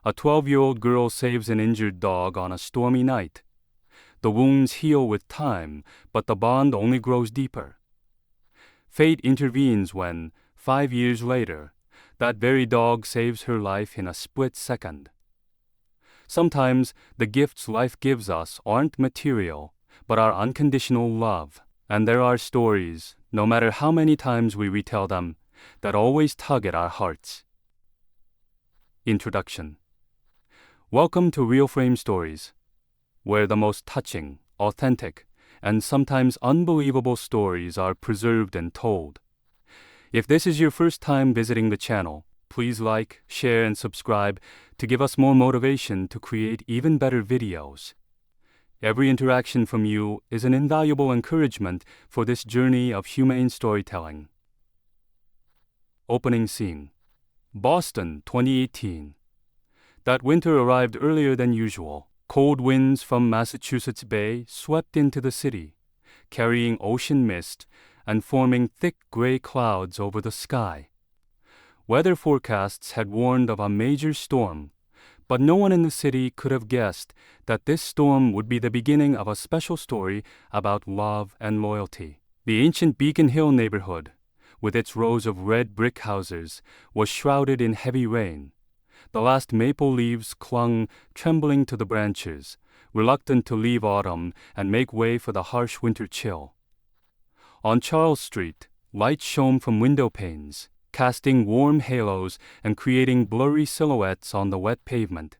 A 12-year-old girl saves an injured dog on a stormy night. The wounds heal with time, but the bond only grows deeper. Fate intervenes when, 5 years later, that very dog saves her life in a split second. Sometimes the gifts life gives us aren't material, but our unconditional love. And there are stories, no matter how many times we retell them, that always tug at our hearts. Introduction. Welcome to Real Frame Stories, where the most touching, authentic, and sometimes unbelievable stories are preserved and told. If this is your first time visiting the channel, please like, share, and subscribe to give us more motivation to create even better videos. Every interaction from you is an invaluable encouragement for this journey of humane storytelling. Opening scene. Boston, 2018. That winter arrived earlier than usual. Cold winds from Massachusetts Bay swept into the city, carrying ocean mist and forming thick gray clouds over the sky. Weather forecasts had warned of a major storm, but no one in the city could have guessed that this storm would be the beginning of a special story about love and loyalty. The ancient Beacon Hill neighborhood, with its rows of red brick houses, was shrouded in heavy rain. The last maple leaves clung trembling to the branches, reluctant to leave autumn and make way for the harsh winter chill. On Charles Street, light shone from window panes, casting warm halos and creating blurry silhouettes on the wet pavement.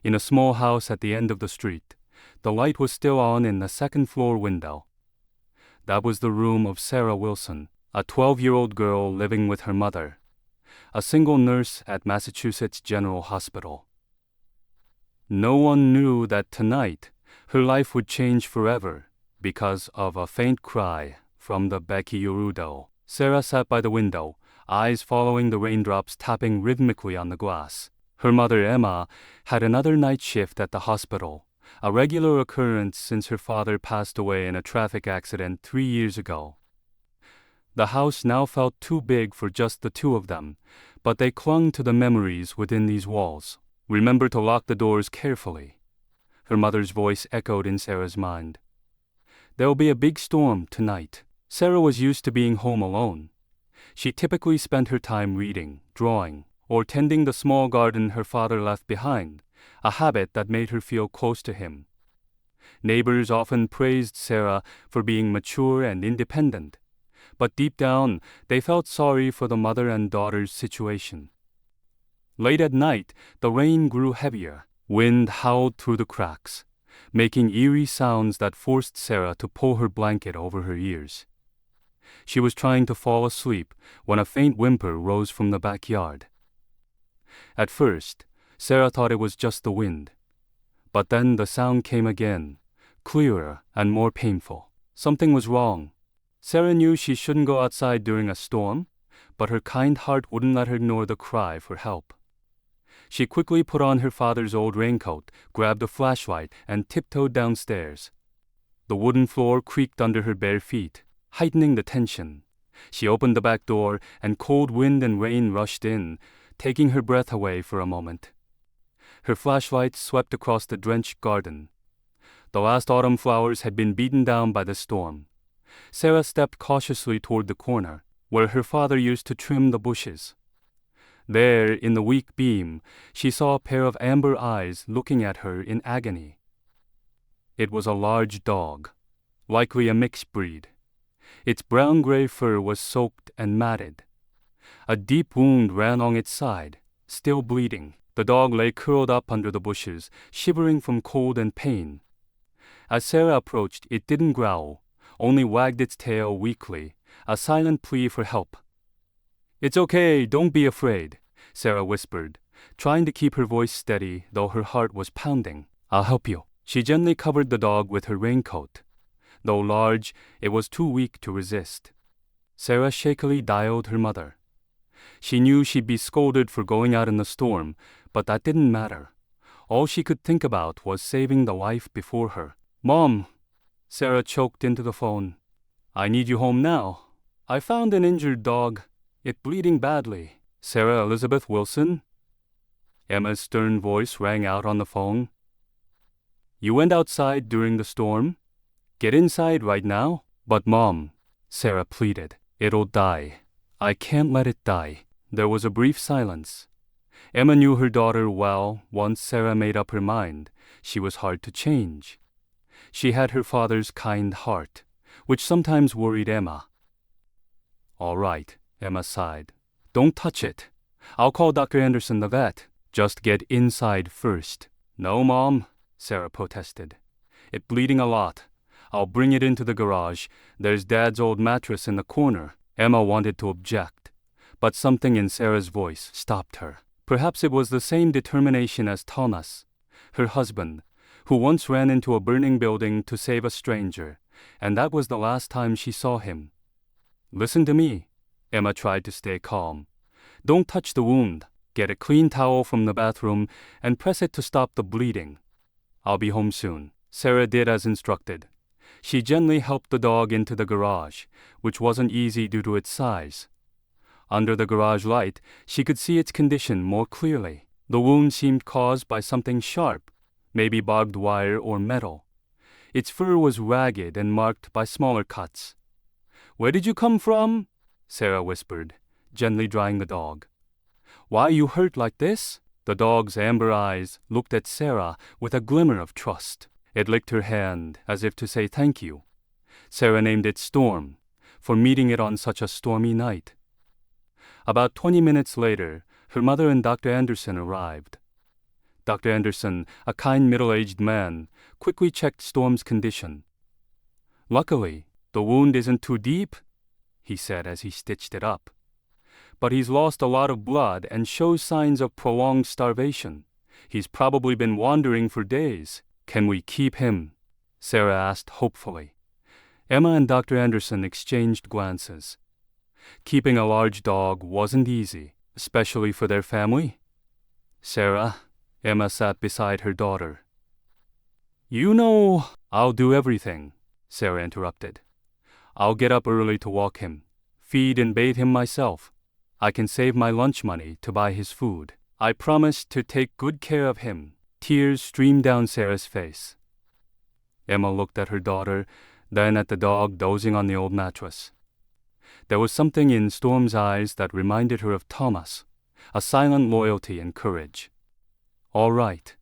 In a small house at the end of the street, the light was still on in the second-floor window. That was the room of Sarah Wilson, a 12-year-old girl living with her mother, a single nurse at Massachusetts General Hospital. No one knew that tonight her life would change forever because of a faint cry from the backyard. Sarah sat by the window, eyes following the raindrops tapping rhythmically on the glass. Her mother, Emma, had another night shift at the hospital, a regular occurrence since her father passed away in a traffic accident 3 years ago. The house now felt too big for just the two of them, but they clung to the memories within these walls. Remember to lock the doors carefully. Her mother's voice echoed in Sarah's mind. There'll be a big storm tonight. Sarah was used to being home alone. She typically spent her time reading, drawing, or tending the small garden her father left behind, a habit that made her feel close to him. Neighbors often praised Sarah for being mature and independent, but deep down, they felt sorry for the mother and daughter's situation. Late at night, the rain grew heavier. Wind howled through the cracks, making eerie sounds that forced Sarah to pull her blanket over her ears. She was trying to fall asleep when a faint whimper rose from the backyard. At first, Sarah thought it was just the wind. But then the sound came again, clearer and more painful. Something was wrong. Sarah knew she shouldn't go outside during a storm, but her kind heart wouldn't let her ignore the cry for help. She quickly put on her father's old raincoat, grabbed a flashlight, and tiptoed downstairs. The wooden floor creaked under her bare feet, heightening the tension. She opened the back door, and cold wind and rain rushed in, taking her breath away for a moment. Her flashlight swept across the drenched garden. The last autumn flowers had been beaten down by the storm. Sarah stepped cautiously toward the corner, where her father used to trim the bushes. There, in the weak beam, she saw a pair of amber eyes looking at her in agony. It was a large dog, likely a mixed breed. Its brown-gray fur was soaked and matted. A deep wound ran along its side, still bleeding. The dog lay curled up under the bushes, shivering from cold and pain. As Sarah approached, it didn't growl, only wagged its tail weakly, a silent plea for help. "It's okay, don't be afraid," Sarah whispered, trying to keep her voice steady, though her heart was pounding. "I'll help you." She gently covered the dog with her raincoat. Though large, it was too weak to resist. Sarah shakily dialed her mother. She knew she'd be scolded for going out in the storm, but that didn't matter. All she could think about was saving the life before her. "Mom," Sarah choked into the phone. "I need you home now. I found an injured dog. It bleeding badly." "Sarah Elizabeth Wilson?" Emma's stern voice rang out on the phone. You went outside during the storm? Get inside right now. But Mom, Sarah pleaded, it'll die. I can't let it die. There was a brief silence. Emma knew her daughter well. Once Sarah made up her mind, she was hard to change. She had her father's kind heart, which sometimes worried Emma. All right, Emma sighed. Don't touch it. I'll call Dr. Anderson, the vet. Just get inside first. No, Mom, Sarah protested. It's bleeding a lot. I'll bring it into the garage. There's Dad's old mattress in the corner. Emma wanted to object, but something in Sarah's voice stopped her. Perhaps it was the same determination as Thomas, her husband, who once ran into a burning building to save a stranger, and that was the last time she saw him. Listen to me. Emma tried to stay calm. Don't touch the wound. Get a clean towel from the bathroom and press it to stop the bleeding. I'll be home soon. Sarah did as instructed. She gently helped the dog into the garage, which wasn't easy due to its size. Under the garage light, she could see its condition more clearly. The wound seemed caused by something sharp, maybe barbed wire or metal. Its fur was ragged and marked by smaller cuts. Where did you come from? Sarah whispered, gently drying the dog. Why are you hurt like this? The dog's amber eyes looked at Sarah with a glimmer of trust. It licked her hand as if to say thank you. Sarah named it Storm, for meeting it on such a stormy night. About 20 minutes later, her mother and Dr. Anderson arrived. Dr. Anderson, a kind middle-aged man, quickly checked Storm's condition. Luckily, the wound isn't too deep, he said as he stitched it up. But he's lost a lot of blood and shows signs of prolonged starvation. He's probably been wandering for days. Can we keep him? Sarah asked hopefully. Emma and Dr. Anderson exchanged glances. Keeping a large dog wasn't easy, especially for their family. Sarah, Emma sat beside her daughter. You know, I'll do everything, Sarah interrupted. I'll get up early to walk him, feed and bathe him myself. I can save my lunch money to buy his food. I promise to take good care of him. Tears streamed down Sarah's face. Emma looked at her daughter, then at the dog dozing on the old mattress. There was something in Storm's eyes that reminded her of Thomas, a silent loyalty and courage. All right,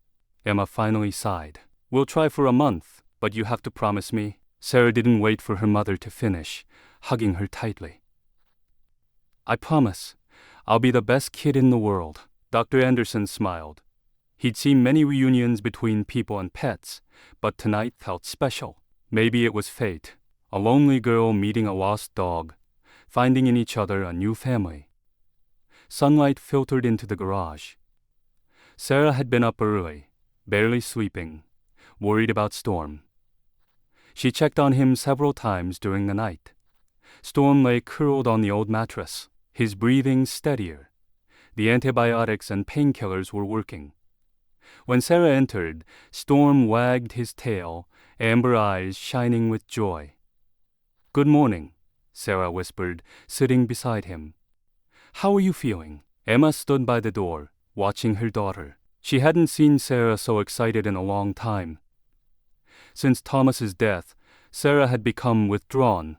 Emma finally sighed. We'll try for a month, but you have to promise me. Sarah didn't wait for her mother to finish, hugging her tightly. I promise. I'll be the best kid in the world. Dr. Anderson smiled. He'd seen many reunions between people and pets, but tonight felt special. Maybe it was fate, a lonely girl meeting a lost dog, finding in each other a new family. Sunlight filtered into the garage. Sarah had been up early, barely sleeping, worried about Storm. She checked on him several times during the night. Storm lay curled on the old mattress, his breathing steadier. The antibiotics and painkillers were working. When Sarah entered, Storm wagged his tail, amber eyes shining with joy. Good morning, Sarah whispered, sitting beside him. How are you feeling? Emma stood by the door, watching her daughter. She hadn't seen Sarah so excited in a long time. Since Thomas's death, Sarah had become withdrawn,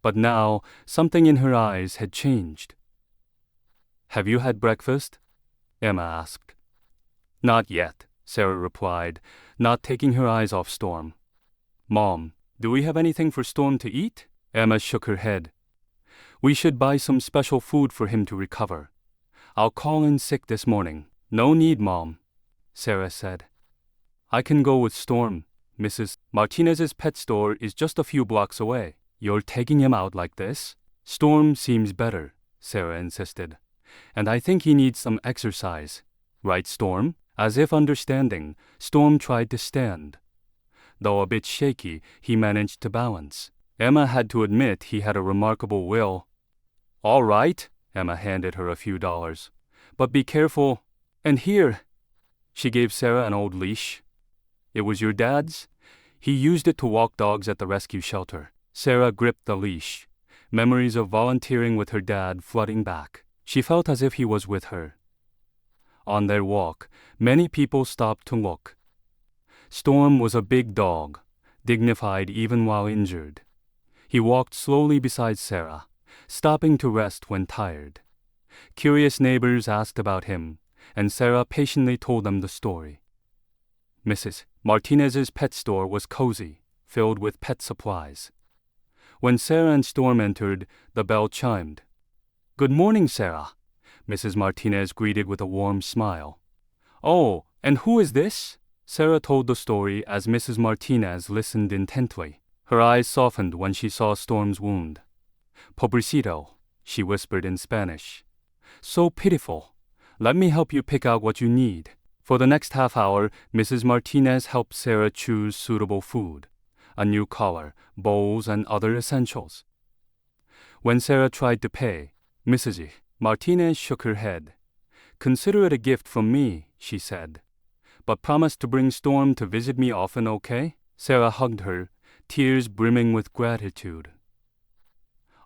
but now something in her eyes had changed. Have you had breakfast? Emma asked. Not yet, Sarah replied, not taking her eyes off Storm. Mom, do we have anything for Storm to eat? Emma shook her head. We should buy some special food for him to recover. I'll call in sick this morning. No need, Mom, Sarah said. I can go with Storm. Mrs. Martinez's pet store is just a few blocks away. You're taking him out like this? Storm seems better, Sarah insisted. And I think he needs some exercise. Right, Storm? As if understanding, Storm tried to stand. Though a bit shaky, he managed to balance. Emma had to admit he had a remarkable will. All right, Emma handed her a few dollars. But be careful. And here. She gave Sarah an old leash. It was your dad's? He used it to walk dogs at the rescue shelter. Sarah gripped the leash, memories of volunteering with her dad flooding back. She felt as if he was with her. On their walk, many people stopped to look. Storm was a big dog, dignified even while injured. He walked slowly beside Sarah, stopping to rest when tired. Curious neighbors asked about him, and Sarah patiently told them the story. Mrs. Martinez's pet store was cozy, filled with pet supplies. When Sarah and Storm entered, the bell chimed. "Good morning, Sarah," Mrs. Martinez greeted with a warm smile. "Oh, and who is this?" Sarah told the story as Mrs. Martinez listened intently. Her eyes softened when she saw Storm's wound. "Pobrecito," she whispered in Spanish. "So pitiful. Let me help you pick out what you need." For the next half hour, Mrs. Martinez helped Sarah choose suitable food, a new collar, bowls, and other essentials. When Sarah tried to pay, Mrs. Martinez shook her head. "Consider it a gift from me," she said. "But promise to bring Storm to visit me often, okay?" Sarah hugged her, tears brimming with gratitude.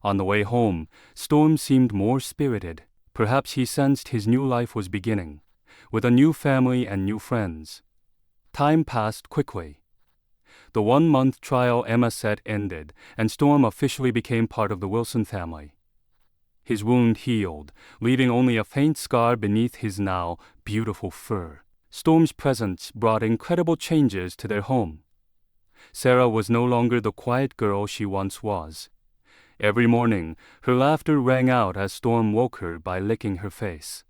On the way home, Storm seemed more spirited. Perhaps he sensed his new life was beginning, with a new family and new friends. Time passed quickly. The 1-month trial Emma set ended, and Storm officially became part of the Wilson family. His wound healed, leaving only a faint scar beneath his now beautiful fur. Storm's presence brought incredible changes to their home. Sarah was no longer the quiet girl she once was. Every morning, her laughter rang out as Storm woke her by licking her face.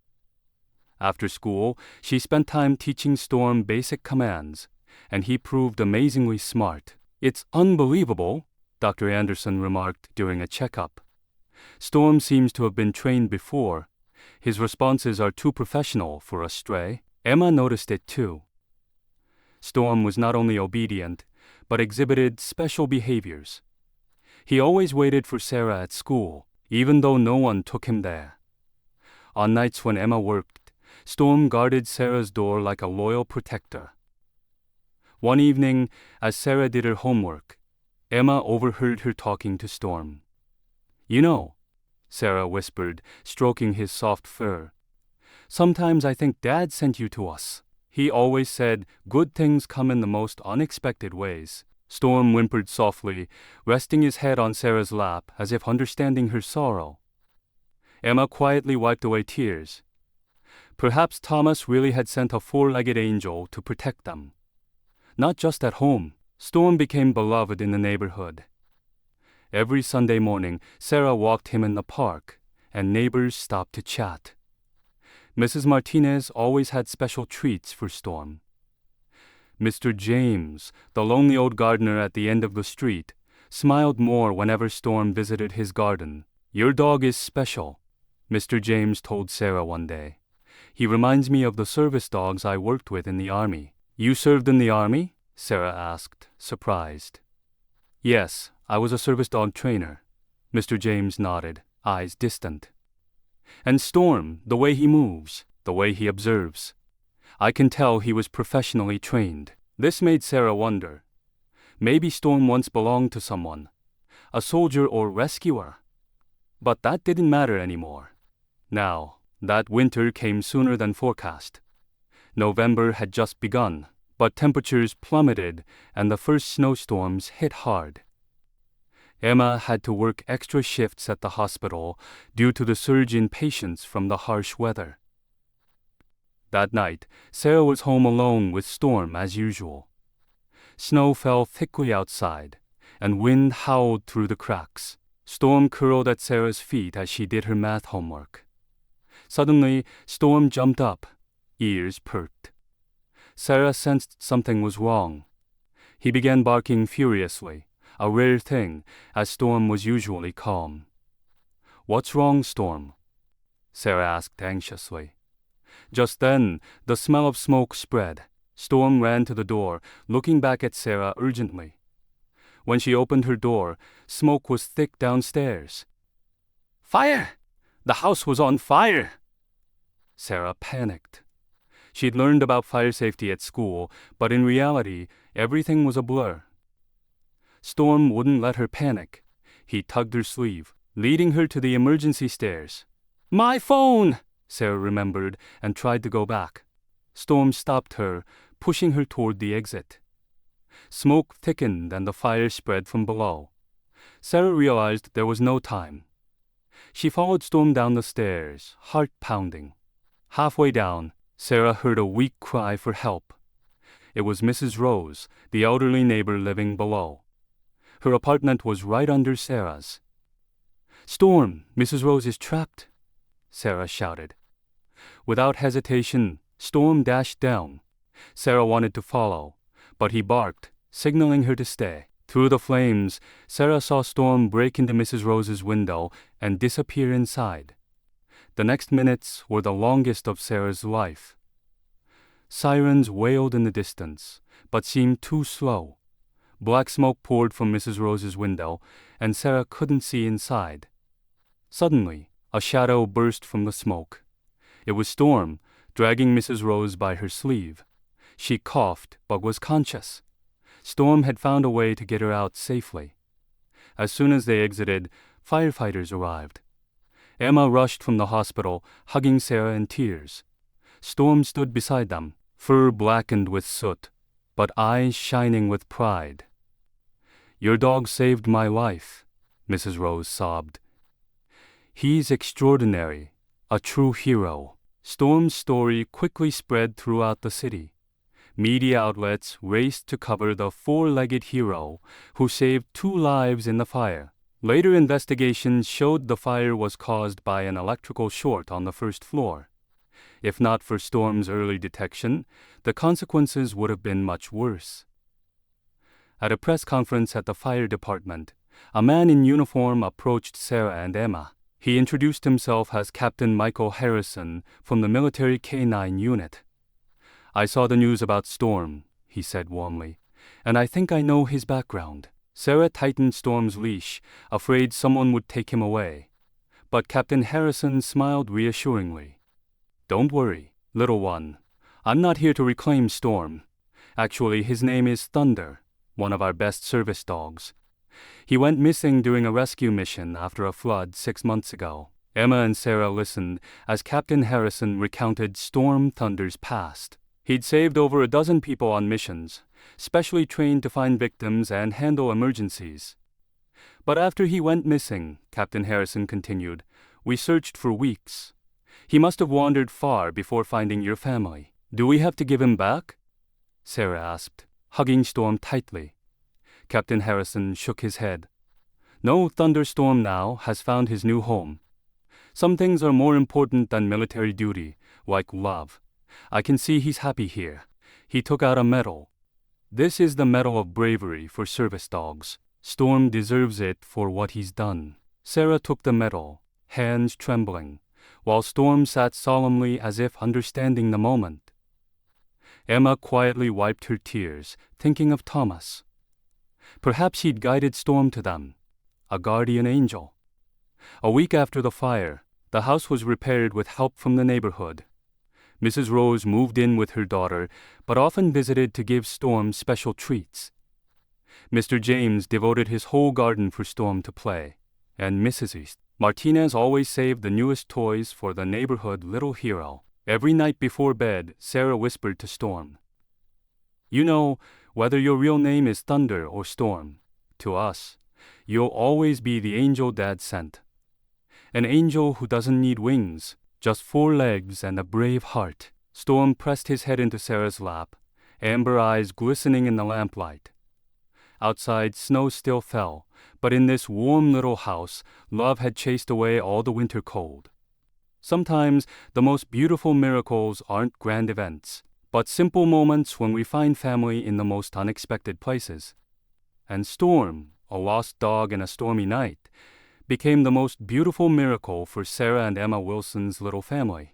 After school, she spent time teaching Storm basic commands, and he proved amazingly smart. "It's unbelievable," Dr. Anderson remarked during a checkup. "Storm seems to have been trained before. His responses are too professional for a stray." Emma noticed it too. Storm was not only obedient, but exhibited special behaviors. He always waited for Sarah at school, even though no one took him there. On nights when Emma worked, Storm guarded Sarah's door like a loyal protector. One evening, as Sarah did her homework, Emma overheard her talking to Storm. "You know," Sarah whispered, stroking his soft fur, "sometimes I think Dad sent you to us. He always said good things come in the most unexpected ways." Storm whimpered softly, resting his head on Sarah's lap as if understanding her sorrow. Emma quietly wiped away tears. Perhaps Thomas really had sent a 4-legged angel to protect them. Not just at home, Storm became beloved in the neighborhood. Every Sunday morning, Sarah walked him in the park, and neighbors stopped to chat. Mrs. Martinez always had special treats for Storm. Mr. James, the lonely old gardener at the end of the street, smiled more whenever Storm visited his garden. "Your dog is special," Mr. James told Sarah one day. "He reminds me of the service dogs I worked with in the army." "You served in the army?" Sarah asked, surprised. "Yes, I was a service dog trainer." Mr. James nodded, eyes distant. "And Storm, the way he moves, the way he observes. I can tell he was professionally trained." This made Sarah wonder. Maybe Storm once belonged to someone, a soldier or rescuer. But that didn't matter anymore. Now, that winter came sooner than forecast. November had just begun, but temperatures plummeted and the first snowstorms hit hard. Emma had to work extra shifts at the hospital due to the surge in patients from the harsh weather. That night, Sarah was home alone with Storm as usual. Snow fell thickly outside, and wind howled through the cracks. Storm curled at Sarah's feet as she did her math homework. Suddenly, Storm jumped up, ears perked. Sarah sensed something was wrong. He began barking furiously, a rare thing, as Storm was usually calm. "What's wrong, Storm?" Sarah asked anxiously. Just then, the smell of smoke spread. Storm ran to the door, looking back at Sarah urgently. When she opened her door, smoke was thick downstairs. "Fire! The house was on fire!" Sarah panicked. She'd learned about fire safety at school, but in reality, everything was a blur. Storm wouldn't let her panic. He tugged her sleeve, leading her to the emergency stairs. "My phone!" Sarah remembered, and tried to go back. Storm stopped her, pushing her toward the exit. Smoke thickened and the fire spread from below. Sarah realized there was no time. She followed Storm down the stairs, heart pounding. Halfway down, Sarah heard a weak cry for help. It was Mrs. Rose, the elderly neighbor living below. Her apartment was right under Sarah's. "Storm, Mrs. Rose is trapped," Sarah shouted. Without hesitation, Storm dashed down. Sarah wanted to follow, but he barked, signaling her to stay. Through the flames, Sarah saw Storm break into Mrs. Rose's window and disappear inside. The next minutes were the longest of Sarah's life. Sirens wailed in the distance, but seemed too slow. Black smoke poured from Mrs. Rose's window, and Sarah couldn't see inside. Suddenly, a shadow burst from the smoke. It was Storm, dragging Mrs. Rose by her sleeve. She coughed, but was conscious. Storm had found a way to get her out safely. As soon as they exited, firefighters arrived. Emma rushed from the hospital, hugging Sarah in tears. Storm stood beside them, fur blackened with soot, but eyes shining with pride. "Your dog saved my life," Mrs. Rose sobbed. "He's extraordinary, a true hero." Storm's story quickly spread throughout the city. Media outlets raced to cover the four-legged hero who saved 2 lives in the fire. Later investigations showed the fire was caused by an electrical short on the first floor. If not for Storm's early detection, the consequences would have been much worse. At a press conference at the fire department, a man in uniform approached Sarah and Emma. He introduced himself as Captain Michael Harrison from the military K-9 unit. "I saw the news about Storm," he said warmly, "and I think I know his background." Sarah tightened Storm's leash, afraid someone would take him away. But Captain Harrison smiled reassuringly. "Don't worry, little one. I'm not here to reclaim Storm. Actually, his name is Thunder, one of our best service dogs. He went missing during a rescue mission after a flood 6 months ago." Emma and Sarah listened as Captain Harrison recounted Storm Thunder's past. He'd saved over a dozen people on missions, specially trained to find victims and handle emergencies. "But after he went missing," Captain Harrison continued, "we searched for weeks. He must have wandered far before finding your family." "Do we have to give him back?" Sarah asked, hugging Storm tightly. Captain Harrison shook his head. "No, Thunderstorm now has found his new home. Some things are more important than military duty, like love. I can see he's happy here." He took out a medal. "This is the Medal of Bravery for service dogs. Storm deserves it for what he's done." Sarah took the medal, hands trembling, while Storm sat solemnly as if understanding the moment. Emma quietly wiped her tears, thinking of Thomas. Perhaps he'd guided Storm to them, a guardian angel. A week after the fire, the house was repaired with help from the neighborhood. Mrs. Rose moved in with her daughter, but often visited to give Storm special treats. Mr. James devoted his whole garden for Storm to play, and Mrs. Martinez always saved the newest toys for the neighborhood little hero. Every night before bed, Sarah whispered to Storm, "You know, whether your real name is Thunder or Storm, to us, you'll always be the angel Dad sent. An angel who doesn't need wings, just 4 legs and a brave heart." Storm pressed his head into Sarah's lap, amber eyes glistening in the lamplight. Outside, snow still fell, but in this warm little house, love had chased away all the winter cold. Sometimes, the most beautiful miracles aren't grand events, but simple moments when we find family in the most unexpected places. And Storm, a lost dog in a stormy night, became the most beautiful miracle for Sarah and Emma Wilson's little family.